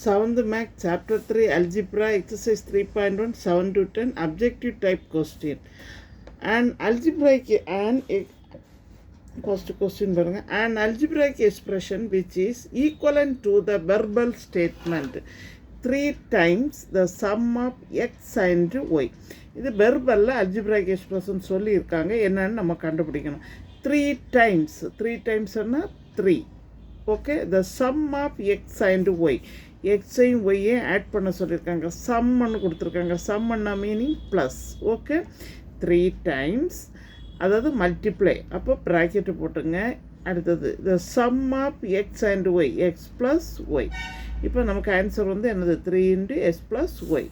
7th Mac Chapter 3 Algebra Exercise 3.1 7 to 10 Objective Type Question. An algebraic first question பாருங்க. An algebraic expression which is equivalent to the verbal statement 3 times the sum of x and y. இது வெர்பல்ல algebraic expression சொல்லியிருக்காங்க. என்னன்னு நம்ம கண்டுபிடிக்கணும். 3 டைம்ஸ்னா 3. Okay, the sum of X and Y, எக்ஸையும் ஒய்யையும் add பண்ண சொல்லியிருக்காங்க. சம்னு கொடுத்துருக்காங்க. சம்மன்னா மீனிங் ப்ளஸ். ஓகே, 3 டைம்ஸ், அதாவது மல்டிப்ளை. அப்போ ப்ராக்கெட்டு போட்டுங்க. அடுத்தது the sum of X and Y, X plus Y. இப்போ நமக்கு ஆன்சர் வந்து என்னது? 3 × x + y.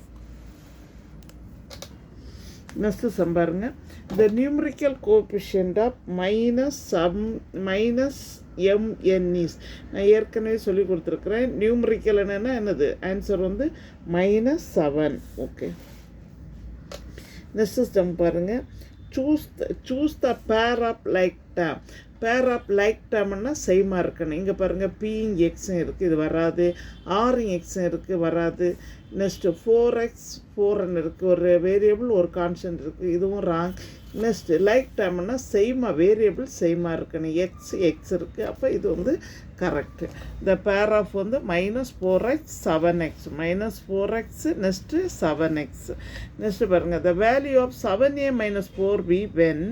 நெக்ஸ்ட் சம் பாருங்க. The numerical coefficient of -mn is, நான் ஏற்கனவே சொல்லி கொடுத்துருக்குறேன். நியூமரிக்கல் என்னது? ஆன்சர் வந்து -7. ஓகே, நெக்ஸ்ட் சம் பாருங்க. Choose the pair of like term. Pair of like டேம்னா சேமாக இருக்கணும். இங்கே பாருங்கள், பியும் எக்ஸும் இருக்குது, இது வராது. ஆரும் எக்ஸும் இருக்குது, வராது. நெக்ஸ்ட்டு 4x 4n இருக்குது, ஒரு வேரியபிள் ஒரு கான்ஸ்டன்ட் இருக்குது, இதுவும் ராங். நெக்ஸ்ட்டு லைக் டேம்னா சேமாக, வேரியபிள் சேமாக இருக்கணும். எக்ஸ் இருக்குது, அப்போ இது வந்து கரெக்டு. இந்த பேர் ஆஃப் வந்து -4x 7x, -4x next 7x. Next பாருங்கள், the value of 7a - 4b when.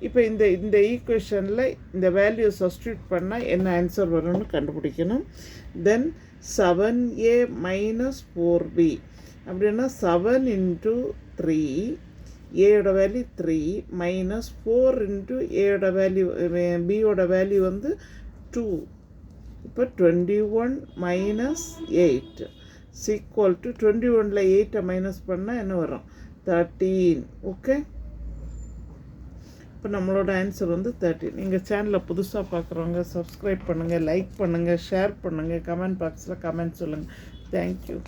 இப்போ இந்த ஈக்குவேஷனில் இந்த வேல்யூ சப்ஸ்டியூட் பண்ணால் என்ன ஆன்சர் வரும்னு கண்டுபிடிக்கணும். தென் 7a - 4b அப்படின்னா 7 × 3, ஏயோட வேல்யூ 3 -4 × ஏயோட வேல்யூ, பியோட வேல்யூ வந்து 2. இப்போ 21 - 8 = 21ல் 8 மைனஸ் பண்ணால் என்ன வரும்? 13. ஓகே, இப்போ நம்மளோட ஆன்சர் வந்து 13. நீங்கள் சேனலில் புதுசாக பார்க்குறவங்க சப்ஸ்கிரைப் பண்ணுங்கள், லைக் பண்ணுங்கள், ஷேர் பண்ணுங்கள், கமெண்ட் பாக்ஸில் கமெண்ட் சொல்லுங்கள். தேங்க்யூ.